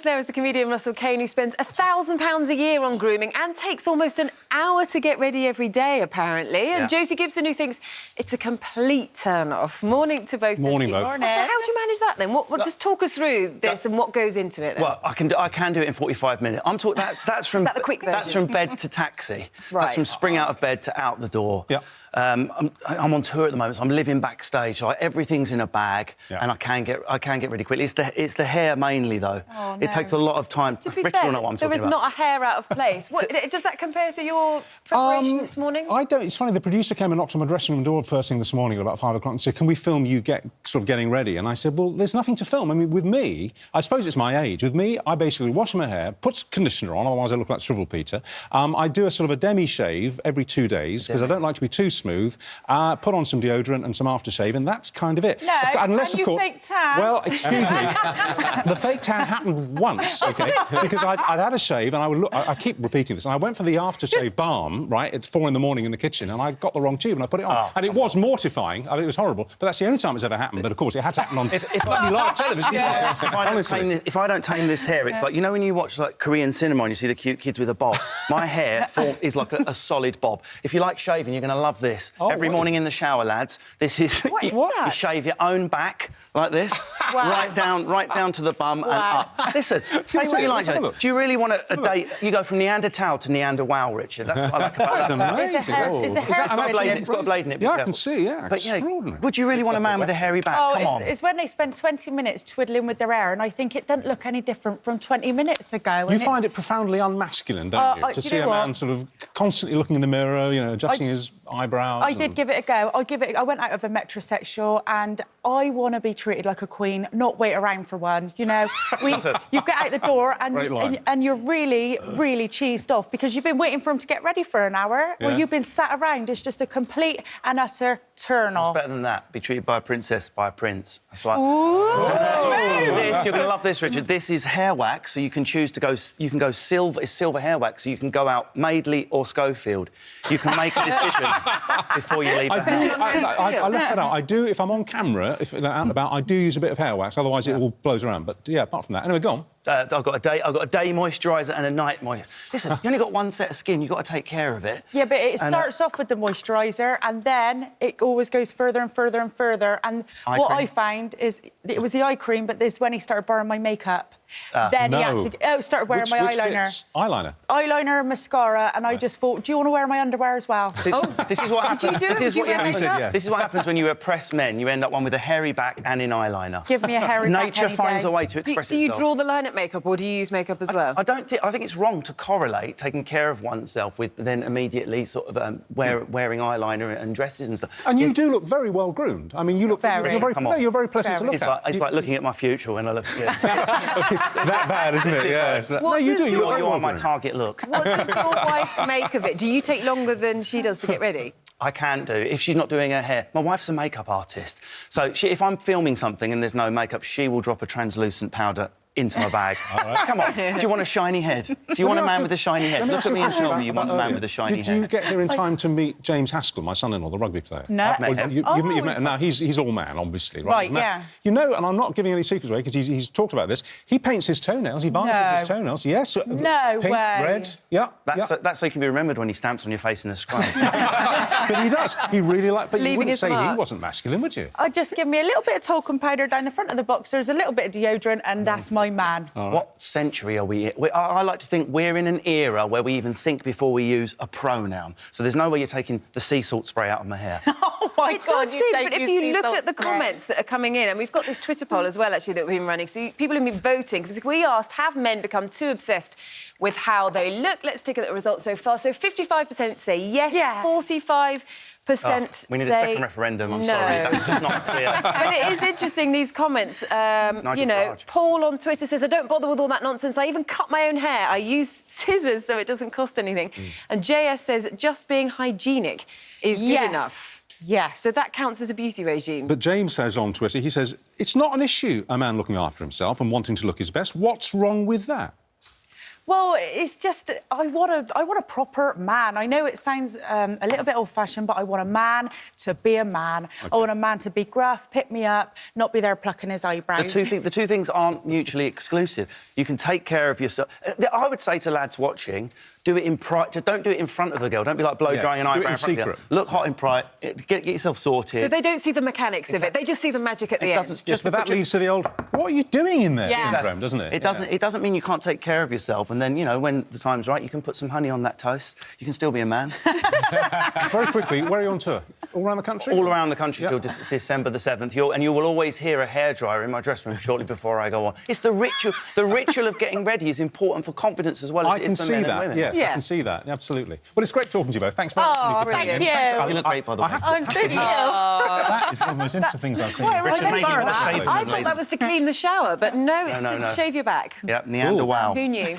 us now is the comedian Russell Kane, who spends £1,000 a year on grooming and takes almost an hour to get ready every day, apparently. And Josie Gibson, who thinks it's a complete turn-off. Morning to both of you. Morning, both. So how do you manage that, then? Just talk us through this and what goes into it, then. Well, I can do it in 45 minutes. I'm talking... That's from... Is that the quick version? That's from bed to taxi. Right. That's from spring out of bed to out the door. Yeah. I'm on tour at the moment, so I'm living backstage. So everything's in a bag, and I can get ready quickly. It's the hair mainly, though. Oh, no. It takes a lot of time. To be Richard fair, will know what I'm talking there is about. not a hair out of place. Does that compare to your preparation this morning? I don't. It's funny, the producer came and knocked on my dressing room door first thing this morning at about 5 o'clock and said, can we film you getting ready? And I said, well, there's nothing to film. I mean, with me, I suppose it's my age. With me, I basically wash my hair, put conditioner on, otherwise I look like Shrivel Peter. I do a sort of a demi-shave every 2 days, because I don't like to be too smooth. Put on some deodorant and some aftershave, and that's kind of it. No, unless, and of course, fake tan. Well, excuse me. The fake tan happened once, OK? Because I'd had a shave, and I keep repeating this, and I went for the aftershave balm, right, at 4 in the morning in the kitchen, and I got the wrong tube, and I put it on. And it was mortifying. I mean, it was horrible, but that's the only time it's ever happened. But, of course, it had to happen on live television. If I don't tame this hair, it's like, you know when you watch, like, Korean cinema and you see the cute kids with a bob? My hair is like a solid bob. If you like shaving, you're going to love this. Every morning in the shower, lads, this is... What is that? You shave your own back, like this, right down to the bum and up. Listen, say what you like. Do you really want a date? You go from Neanderthal to Neanderwal, Richard. That's what I like about that. That's amazing. Is the hair it's got a blade in it. Yeah, I can see, yeah. But, extraordinary. Would you really want a man with a hairy back? Come on. It's when they spend 20 minutes twiddling with their hair, and I think it doesn't look any different from 20 minutes ago. You find it profoundly unmasculine, don't you? To see a man sort of constantly looking in the mirror, you know, adjusting his eyebrows. I did give it a go. I went out of a metrosexual, and I want to be treated like a queen, not wait around for one. You know, you get out the door and you're really, really cheesed off because you've been waiting for him to get ready for an hour, or you've been sat around. It's just a complete and utter turn-off. It's better than that. Be treated by a princess by a prince. That's right. You're going to love this, Richard. This is hair wax, so you can choose to go. You can go silver. It's silver hair wax, so you can go out Madeley or Schofield. You can make a decision before you leave the house. I left that out. I do, if I'm on camera, if they're out and about, I do use a bit of hair wax, otherwise it all blows around. But, yeah, apart from that. Anyway, go on. I've got a day moisturiser and a night moisturiser. Listen, you only got one set of skin. You've got to take care of it. Yeah, but it starts off with the moisturiser, and then it always goes further and further and further. And what I found is it was the eye cream, but this when he started borrowing my makeup. Then he had to started wearing my eyeliner. Bits? Eyeliner? Eyeliner and mascara, and I just thought, do you want to wear my underwear as well? This is what happens. This is what happens when you oppress men. You end up one with a hairy back and in eyeliner. Give me a hairy back. Nature finds a way to express itself. Do you draw the line at makeup, or do you use makeup as well? I think it's wrong to correlate taking care of oneself with then immediately sort of wearing eyeliner and dresses and stuff. And you do look very well groomed. I mean, you look very. You're very pleasant to look at. It's like looking at my future when I look good. It's that bad, isn't it? Yeah. No, you do. You are my target look. What does your wife make of it? Do you take longer than she does to get ready? I can do, if she's not doing her hair. My wife's a makeup artist. So if I'm filming something and there's no makeup, she will drop a translucent powder into my bag. Come on, do you want a shiny head? Do you want a man with a shiny head? Look at me and tell me you want a man with a shiny head. Did you get here in time to meet James Haskell, my son-in-law, the rugby player? No. I've met him. You've met him. Now, he's all man, obviously, right? Right, yeah. You know, and I'm not giving any secrets away, because he's talked about this, he paints his toenails, he varnishes his toenails, yes. No pink, way. red, yeah. That's so you can be remembered when he stamps on your face in a scrum. But he does. He really But you wouldn't say mark. he wasn't masculine, would you? I'd just give me a little bit of talcum powder down the front of the boxers, a little bit of deodorant, and that's my man. What century are we in? I like to think we're in an era where we even think before we use a pronoun. So there's no way you're taking the sea salt spray out of my hair. Oh, my It God, does seem, but if you look at the comments that are coming in, and we've got this Twitter poll as well, actually, that we've been running, so people have been voting, because we asked, have men become too obsessed with how they look? Let's take a look at the results so far. So 55% say yes, 45% we need a say second referendum, I'm no. sorry. That's just not clear. But it is interesting, these comments. You know, Paul on Twitter says, I don't bother with all that nonsense. I even cut my own hair. I use scissors so it doesn't cost anything. And JS says, just being hygienic is good enough. Yes. So that counts as a beauty regime. But James says on Twitter, he says, it's not an issue, a man looking after himself and wanting to look his best. What's wrong with that? Well, it's just I want a proper man. I know it sounds a little bit old-fashioned, but I want a man to be a man. Okay. I want a man to be gruff, pick me up, not be there plucking his eyebrows. The two things aren't mutually exclusive. You can take care of yourself. I would say to lads watching, do it in private. Don't do it in front of the girl. Don't be like blow drying an eyebrow in front of the girl. Look hot in private. Get yourself sorted. So they don't see the mechanics of it. They just see the magic at the end. But that leads to the old, what are you doing in there syndrome, doesn't it? It doesn't mean you can't take care of yourself. And then, you know, when the time's right, you can put some honey on that toast. You can still be a man. Very quickly, where are you on tour? All around the country? All around the country till December the 7th. And you will always hear a hairdryer in my dressing room shortly before I go on. It's the ritual. The ritual of getting ready is important for confidence as well as it is for men and women. Yes, I can see that. Absolutely. Well, it's great talking to you both. Thanks very much. Oh, thank you. You look great, by the way. I'm so cute. That is one of the most interesting things I've seen. I thought that was to clean the shower, but no, it's to shave your back. Yep, Neander, wow. Who knew?